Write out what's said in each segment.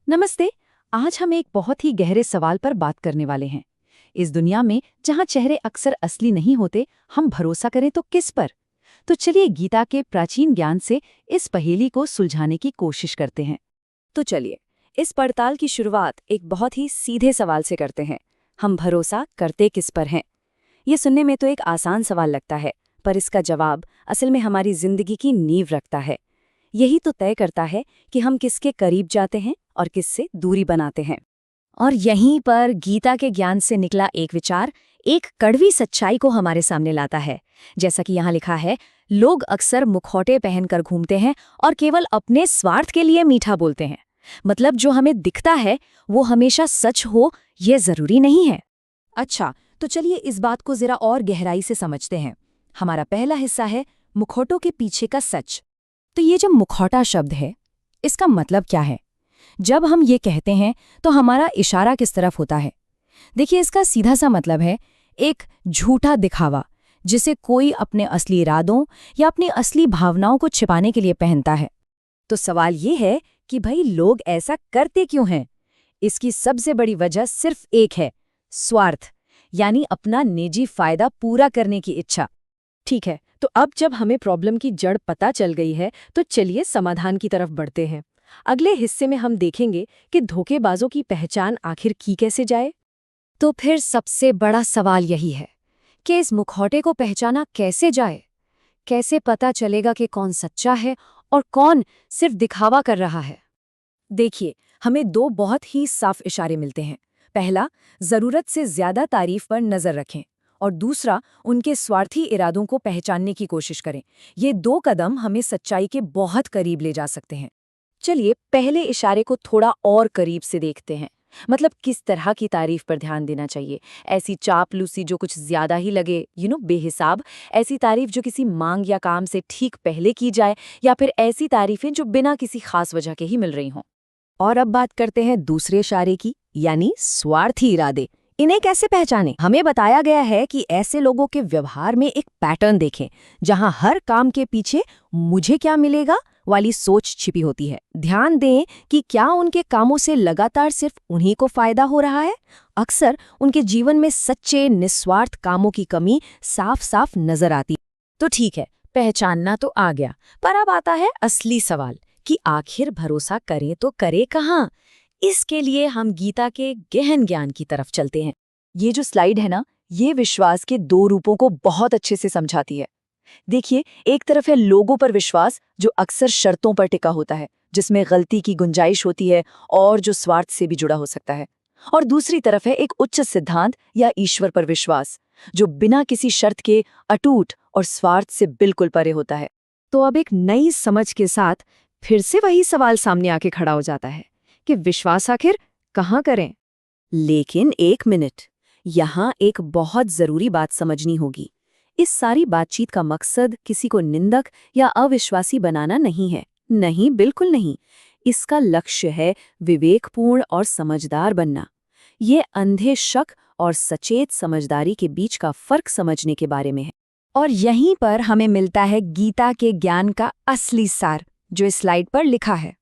नमस्ते। आज हम एक बहुत ही गहरे सवाल पर बात करने वाले हैं। इस दुनिया में जहां चेहरे अक्सर असली नहीं होते, हम भरोसा करें तो किस पर? तो चलिए गीता के प्राचीन ज्ञान से इस पहेली को सुलझाने की कोशिश करते हैं। तो चलिए इस पड़ताल की शुरुआत एक बहुत ही सीधे सवाल से करते हैं। हम भरोसा करते किस पर हैं? ये सुनने में तो एक आसान सवाल लगता है, पर इसका जवाब असल में हमारी जिंदगी की नींव रखता है। यही तो तय करता है कि हम किसके करीब जाते हैं और किससे दूरी बनाते हैं। और यहीं पर गीता के ज्ञान से निकला एक विचार एक कड़वी सच्चाई को हमारे सामने लाता है। जैसा कि यहाँ लिखा है, लोग अक्सर मुखौटे पहनकर घूमते हैं और केवल अपने स्वार्थ के लिए मीठा बोलते हैं। मतलब जो हमें दिखता है वो हमेशा सच हो, ये जरूरी नहीं है। अच्छा, तो चलिए इस बात को जरा और गहराई से समझते हैं। हमारा पहला हिस्सा है मुखौटों के पीछे का सच। तो ये जो मुखौटा शब्द है, इसका मतलब क्या है? जब हम ये कहते हैं तो हमारा इशारा किस तरफ होता है? देखिए, इसका सीधा सा मतलब है एक झूठा दिखावा, जिसे कोई अपने असली इरादों या अपनी असली भावनाओं को छिपाने के लिए पहनता है। तो सवाल ये है कि भाई लोग ऐसा करते क्यों हैं? इसकी सबसे बड़ी वजह सिर्फ एक है, स्वार्थ, यानी अपना निजी फायदा पूरा करने की इच्छा। ठीक है, तो अब जब हमें प्रॉब्लम की जड़ पता चल गई है, तो चलिए समाधान की तरफ बढ़ते हैं। अगले हिस्से में हम देखेंगे कि धोखेबाजों की पहचान आखिर की कैसे जाए। तो फिर सबसे बड़ा सवाल यही है कि इस मुखौटे को पहचाना कैसे जाए? कैसे पता चलेगा कि कौन सच्चा है और कौन सिर्फ दिखावा कर रहा है? देखिए, हमें दो बहुत ही साफ इशारे मिलते हैं। पहला, जरूरत से ज्यादा तारीफ पर नजर रखें, और दूसरा, उनके स्वार्थी इरादों को पहचानने की कोशिश करें। ये दो कदम हमें सच्चाई के बहुत करीब ले जा सकते हैं। चलिए पहले इशारे को थोड़ा और करीब से देखते हैं। मतलब किस तरह की तारीफ पर ध्यान देना चाहिए? ऐसी चापलूसी जो कुछ ज्यादा ही लगे, बेहिसाब? ऐसी तारीफ जो किसी मांग या काम से ठीक पहले की जाए, या फिर ऐसी तारीफें जो बिना किसी खास वजह के ही मिल रही हों? और अब बात करते हैं दूसरे इशारे की, यानी स्वार्थी इरादे। इन्हें कैसे पहचानें? हमें बताया गया है कि ऐसे लोगों के व्यवहार में एक पैटर्न देखें, जहां हर काम के पीछे मुझे क्या मिलेगा वाली सोच छिपी होती है। ध्यान दें कि क्या उनके कामों से लगातार सिर्फ उन्हीं को फायदा हो रहा है। अक्सर उनके जीवन में सच्चे निस्वार्थ कामों की कमी साफ साफ नजर आती। तो ठीक है, पहचानना तो आ गया, पर अब आता है असली सवाल कि आखिर भरोसा करें तो करे कहाँ? इसके लिए हम गीता के गहन ज्ञान की तरफ चलते हैं। ये जो स्लाइड है ना, ये विश्वास के दो रूपों को बहुत अच्छे से समझाती है। देखिए, एक तरफ है लोगों पर विश्वास, जो अक्सर शर्तों पर टिका होता है, जिसमें गलती की गुंजाइश होती है और जो स्वार्थ से भी जुड़ा हो सकता है। और दूसरी तरफ है एक उच्च सिद्धांत या ईश्वर पर विश्वास, जो बिना किसी शर्त के अटूट और स्वार्थ से बिल्कुल परे होता है। तो अब एक नई समझ के साथ फिर से वही सवाल सामने आके खड़ा हो जाता है कि विश्वास आखिर कहाँ करें? लेकिन एक मिनट, यहाँ एक बहुत जरूरी बात समझनी होगी। इस सारी बातचीत का मकसद किसी को निंदक या अविश्वासी बनाना नहीं है। नहीं, बिल्कुल नहीं। इसका लक्ष्य है विवेकपूर्ण और समझदार बनना। ये अंधे शक और सचेत समझदारी के बीच का फर्क समझने के बारे में है। और यहीं पर हमें मिलता है गीता के ज्ञान का असली सार, जो इस स्लाइड पर लिखा है।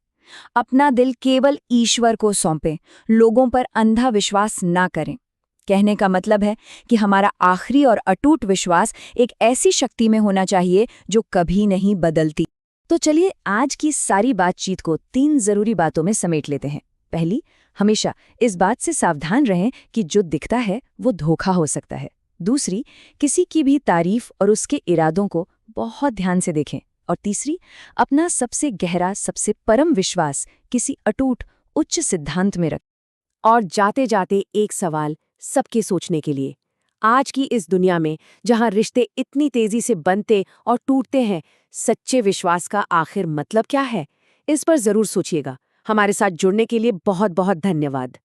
अपना दिल केवल ईश्वर को सौंपें, लोगों पर अंधा विश्वास ना करें। कहने का मतलब है कि हमारा आखिरी और अटूट विश्वास एक ऐसी शक्ति में होना चाहिए जो कभी नहीं बदलती। तो चलिए आज की सारी बातचीत को 3 जरूरी बातों में समेट लेते हैं। पहली, हमेशा इस बात से सावधान रहें कि जो दिखता है वो धोखा हो सकता है। दूसरी, किसी की भी तारीफ और उसके इरादों को बहुत ध्यान से देखें। और तीसरी, अपना सबसे गहरा, सबसे परम विश्वास किसी अटूट उच्च सिद्धांत में रख। और जाते जाते एक सवाल सबके सोचने के लिए। आज की इस दुनिया में जहां रिश्ते इतनी तेजी से बनते और टूटते हैं, सच्चे विश्वास का आखिर मतलब क्या है? इस पर जरूर सोचिएगा। हमारे साथ जुड़ने के लिए बहुत बहुत धन्यवाद।